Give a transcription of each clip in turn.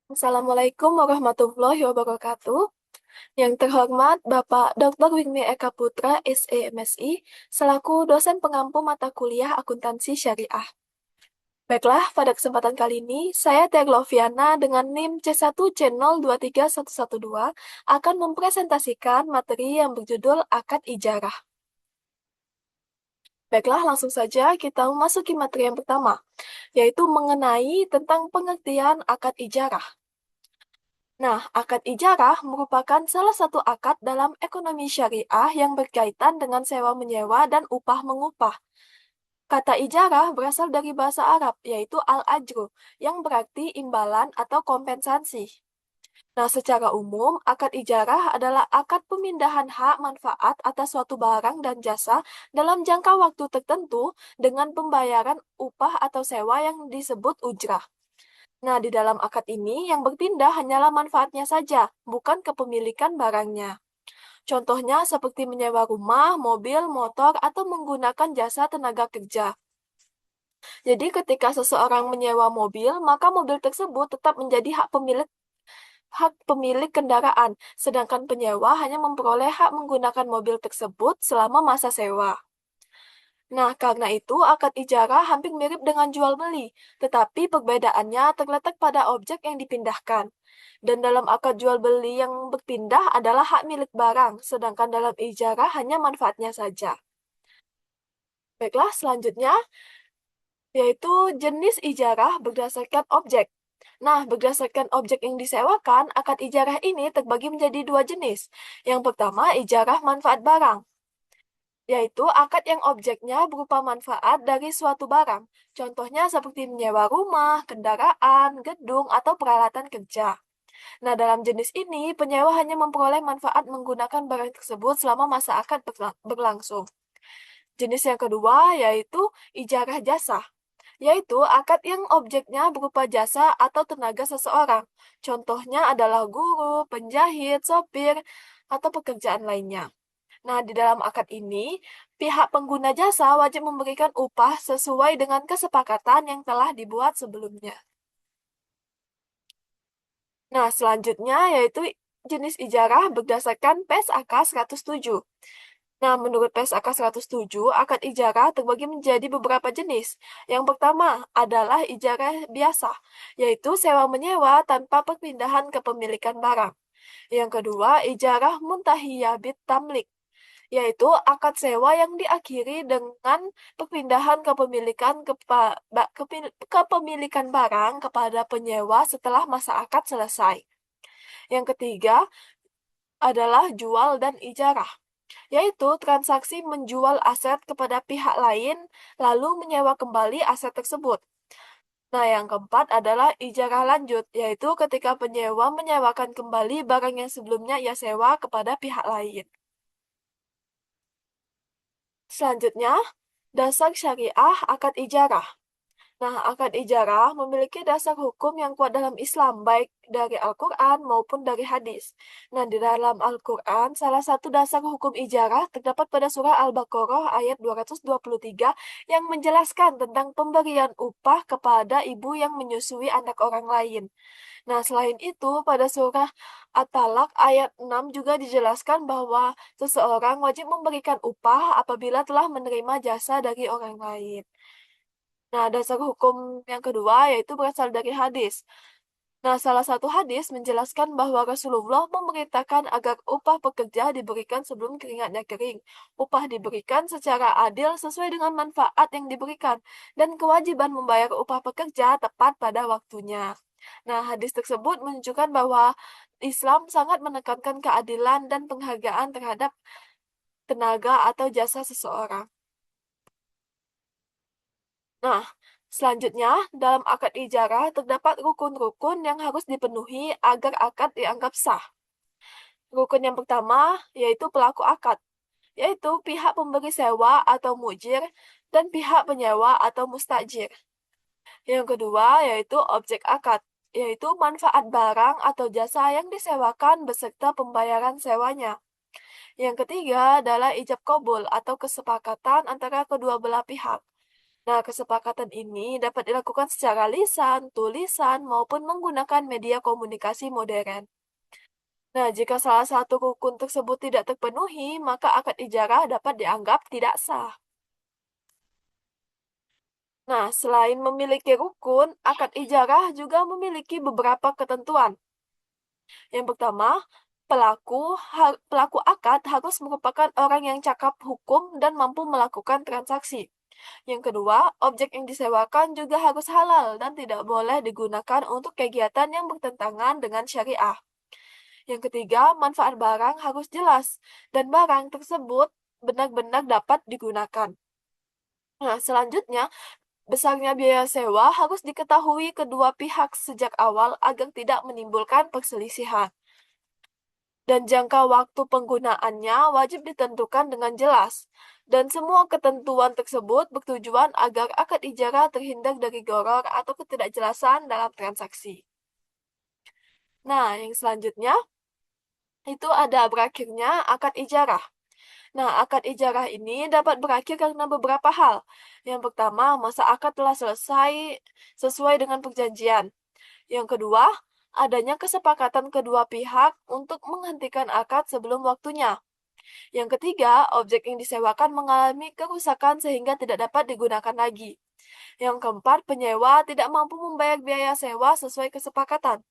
Assalamualaikum warahmatullahi wabarakatuh. Yang terhormat Bapak Dr. Wingme Eka Putra, SE, selaku dosen pengampu mata kuliah akuntansi syariah. Baiklah, pada kesempatan kali ini, saya Tegloviana dengan NIM C1C023112 akan mempresentasikan materi yang berjudul Akad Ijarah. Baiklah, langsung saja kita memasuki materi yang pertama, yaitu mengenai tentang pengertian akad ijarah. Nah, akad ijarah merupakan salah satu akad dalam ekonomi syariah yang berkaitan dengan sewa-menyewa dan upah-mengupah. Kata ijarah berasal dari bahasa Arab, yaitu al-ajru, yang berarti imbalan atau kompensasi. Nah, secara umum, akad ijarah adalah akad pemindahan hak manfaat atas suatu barang dan jasa dalam jangka waktu tertentu dengan pembayaran upah atau sewa yang disebut ujrah. Nah, di dalam akad ini yang berpindah hanyalah manfaatnya saja, bukan kepemilikan barangnya. Contohnya seperti menyewa rumah, mobil, motor, atau menggunakan jasa tenaga kerja. Jadi ketika seseorang menyewa mobil, maka mobil tersebut tetap menjadi hak pemilik kendaraan, sedangkan penyewa hanya memperoleh hak menggunakan mobil tersebut selama masa sewa. Nah, karena itu akad ijarah hampir mirip dengan jual beli, tetapi perbedaannya terletak pada objek yang dipindahkan. Dan dalam akad jual beli yang berpindah adalah hak milik barang, sedangkan dalam ijarah hanya manfaatnya saja. Baiklah, selanjutnya yaitu jenis ijarah berdasarkan objek. Nah, berdasarkan objek yang disewakan, akad ijarah ini terbagi menjadi dua jenis. Yang pertama, ijarah manfaat barang, yaitu akad yang objeknya berupa manfaat dari suatu barang. Contohnya seperti menyewa rumah, kendaraan, gedung, atau peralatan kerja. Nah, dalam jenis ini, penyewa hanya memperoleh manfaat menggunakan barang tersebut selama masa akad berlangsung. Jenis yang kedua yaitu ijarah jasa, yaitu akad yang objeknya berupa jasa atau tenaga seseorang. Contohnya adalah guru, penjahit, sopir, atau pekerjaan lainnya. Nah, di dalam akad ini, pihak pengguna jasa wajib memberikan upah sesuai dengan kesepakatan yang telah dibuat sebelumnya. Nah, selanjutnya yaitu jenis ijarah berdasarkan PSAK 107. Nah, menurut PSAK 107, akad ijarah terbagi menjadi beberapa jenis. Yang pertama adalah ijarah biasa, yaitu sewa-menyewa tanpa perpindahan kepemilikan barang. Yang kedua, ijarah muntahiyah bit tamlik, yaitu akad sewa yang diakhiri dengan perpindahan kepemilikan barang kepada penyewa setelah masa akad selesai. Yang ketiga adalah jual dan ijarah, yaitu transaksi menjual aset kepada pihak lain lalu menyewa kembali aset tersebut. Nah, yang keempat adalah ijarah lanjut, yaitu ketika penyewa menyewakan kembali barang yang sebelumnya ia sewa kepada pihak lain. Selanjutnya, dasar syariah akad ijarah. Nah, akad ijarah memiliki dasar hukum yang kuat dalam Islam, baik dari Al-Quran maupun dari hadis. Nah, di dalam Al-Quran, salah satu dasar hukum ijarah terdapat pada surah Al-Baqarah ayat 223 yang menjelaskan tentang pemberian upah kepada ibu yang menyusui anak orang lain. Nah, selain itu, pada surah At-Talaq ayat 6 juga dijelaskan bahwa seseorang wajib memberikan upah apabila telah menerima jasa dari orang lain. Nah, dasar hukum yang kedua yaitu berasal dari hadis. Nah, salah satu hadis menjelaskan bahwa Rasulullah memerintahkan agar upah pekerja diberikan sebelum keringatnya kering. Upah diberikan secara adil sesuai dengan manfaat yang diberikan, dan kewajiban membayar upah pekerja tepat pada waktunya. Nah, hadis tersebut menunjukkan bahwa Islam sangat menekankan keadilan dan penghargaan terhadap tenaga atau jasa seseorang. Nah, selanjutnya, dalam akad ijarah terdapat rukun-rukun yang harus dipenuhi agar akad dianggap sah. Rukun yang pertama yaitu pelaku akad, yaitu pihak pemberi sewa atau mujir dan pihak penyewa atau mustajir. Yang kedua yaitu objek akad, yaitu manfaat barang atau jasa yang disewakan beserta pembayaran sewanya. Yang ketiga adalah ijab kabul atau kesepakatan antara kedua belah pihak. Nah, kesepakatan ini dapat dilakukan secara lisan, tulisan, maupun menggunakan media komunikasi modern. Nah, jika salah satu rukun tersebut tidak terpenuhi, maka akad ijarah dapat dianggap tidak sah. Nah, selain memiliki rukun, akad ijarah juga memiliki beberapa ketentuan. Yang pertama, pelaku akad harus merupakan orang yang cakap hukum dan mampu melakukan transaksi. Yang kedua, objek yang disewakan juga harus halal dan tidak boleh digunakan untuk kegiatan yang bertentangan dengan syariah. Yang ketiga, manfaat barang harus jelas dan barang tersebut benar-benar dapat digunakan. Nah, selanjutnya, besarnya biaya sewa harus diketahui kedua pihak sejak awal agar tidak menimbulkan perselisihan. Dan jangka waktu penggunaannya wajib ditentukan dengan jelas. Dan semua ketentuan tersebut bertujuan agar akad ijarah terhindar dari gharar atau ketidakjelasan dalam transaksi. Nah, yang selanjutnya itu ada berakhirnya akad ijarah. Nah, akad ijarah ini dapat berakhir karena beberapa hal. Yang pertama, masa akad telah selesai sesuai dengan perjanjian. Yang kedua, adanya kesepakatan kedua pihak untuk menghentikan akad sebelum waktunya. Yang ketiga, objek yang disewakan mengalami kerusakan sehingga tidak dapat digunakan lagi. Yang keempat, penyewa tidak mampu membayar biaya sewa sesuai kesepakatan.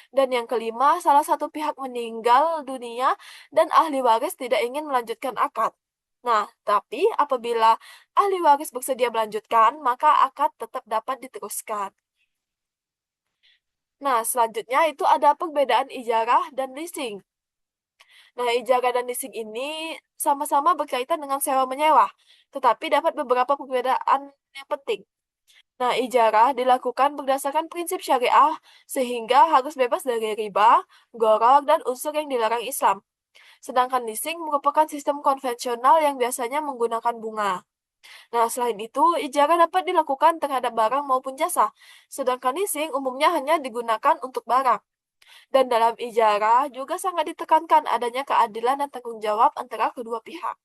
Dan yang kelima, salah satu pihak meninggal dunia dan ahli waris tidak ingin melanjutkan akad. Nah, tapi apabila ahli waris bersedia melanjutkan, maka akad tetap dapat diteruskan. Nah, selanjutnya itu ada perbedaan ijarah dan leasing. Nah, ijarah dan leasing ini sama-sama berkaitan dengan sewa-menyewa, tetapi dapat beberapa perbedaan yang penting. Nah, ijarah dilakukan berdasarkan prinsip syariah sehingga harus bebas dari riba, gharar, dan unsur yang dilarang Islam. Sedangkan leasing merupakan sistem konvensional yang biasanya menggunakan bunga. Nah, selain itu, ijarah dapat dilakukan terhadap barang maupun jasa, sedangkan leasing umumnya hanya digunakan untuk barang. Dan dalam ijarah juga sangat ditekankan adanya keadilan dan tanggung jawab antara kedua pihak.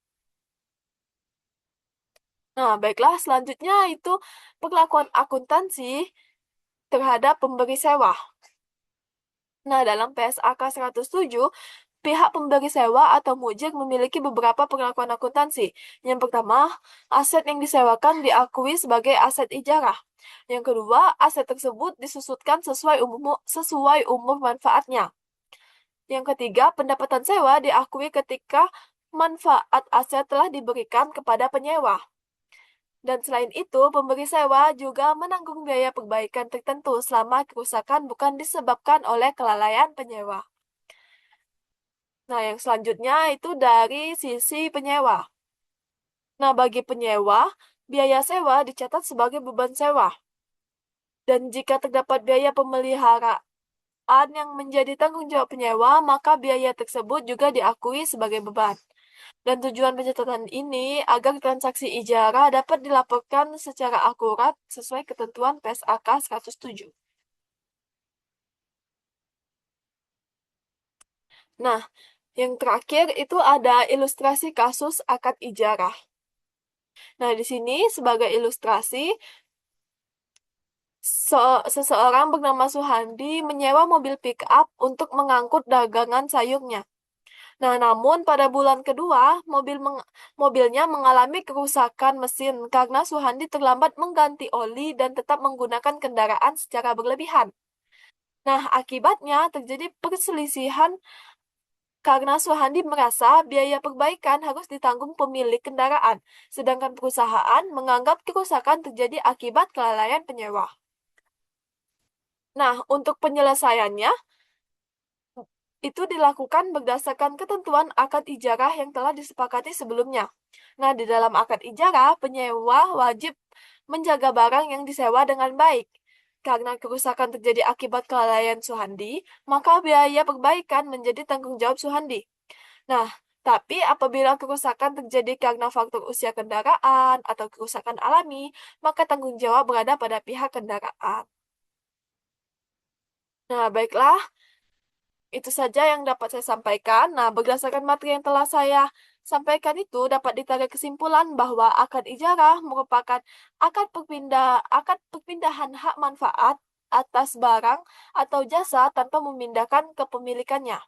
Nah, baiklah, selanjutnya itu perlakuan akuntansi terhadap pemberi sewa. Nah, dalam PSAK 107, pihak pemberi sewa atau mujir memiliki beberapa perlakuan akuntansi. Yang pertama, aset yang disewakan diakui sebagai aset ijarah. Yang kedua, aset tersebut disusutkan sesuai umur manfaatnya. Yang ketiga, pendapatan sewa diakui ketika manfaat aset telah diberikan kepada penyewa. Dan selain itu, pemberi sewa juga menanggung biaya perbaikan tertentu selama kerusakan bukan disebabkan oleh kelalaian penyewa. Nah, yang selanjutnya itu dari sisi penyewa. Nah, bagi penyewa, biaya sewa dicatat sebagai beban sewa. Dan jika terdapat biaya pemeliharaan yang menjadi tanggung jawab penyewa, maka biaya tersebut juga diakui sebagai beban. Dan tujuan pencatatan ini agar transaksi ijarah dapat dilaporkan secara akurat sesuai ketentuan PSAK 107. Nah, yang terakhir itu ada ilustrasi kasus akad ijarah. Nah, di sini sebagai ilustrasi, seseorang bernama Suhandi menyewa mobil pick-up untuk mengangkut dagangan sayurnya. Nah, namun pada bulan kedua, mobilnya mengalami kerusakan mesin karena Suhandi terlambat mengganti oli dan tetap menggunakan kendaraan secara berlebihan. Nah, akibatnya terjadi perselisihan karena Suhandi merasa biaya perbaikan harus ditanggung pemilik kendaraan, sedangkan perusahaan menganggap kerusakan terjadi akibat kelalaian penyewa. Nah, untuk penyelesaiannya, itu dilakukan berdasarkan ketentuan akad ijarah yang telah disepakati sebelumnya. Nah, di dalam akad ijarah, penyewa wajib menjaga barang yang disewa dengan baik. Karena kerusakan terjadi akibat kelalaian Suhandi, maka biaya perbaikan menjadi tanggung jawab Suhandi. Nah, tapi apabila kerusakan terjadi karena faktor usia kendaraan atau kerusakan alami, maka tanggung jawab berada pada pihak kendaraan. Nah, baiklah, itu saja yang dapat saya sampaikan. Nah, berdasarkan materi yang telah saya Sampaikan itu dapat ditarik kesimpulan bahwa akad ijarah merupakan akad perpindahan hak manfaat atas barang atau jasa tanpa memindahkan kepemilikannya.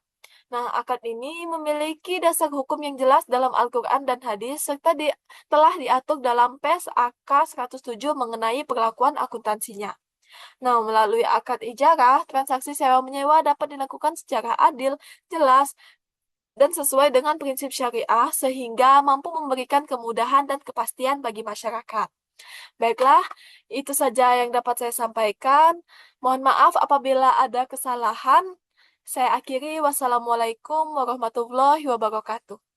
Nah, akad ini memiliki dasar hukum yang jelas dalam Al-Quran dan hadis, serta telah diatur dalam PES AK 107 mengenai perlakuan akuntansinya. Nah, melalui akad ijarah, transaksi sewa-menyewa dapat dilakukan secara adil, jelas, dan sesuai dengan prinsip syariah, sehingga mampu memberikan kemudahan dan kepastian bagi masyarakat. Baiklah, itu saja yang dapat saya sampaikan. Mohon maaf apabila ada kesalahan. Saya akhiri, wassalamualaikum warahmatullahi wabarakatuh.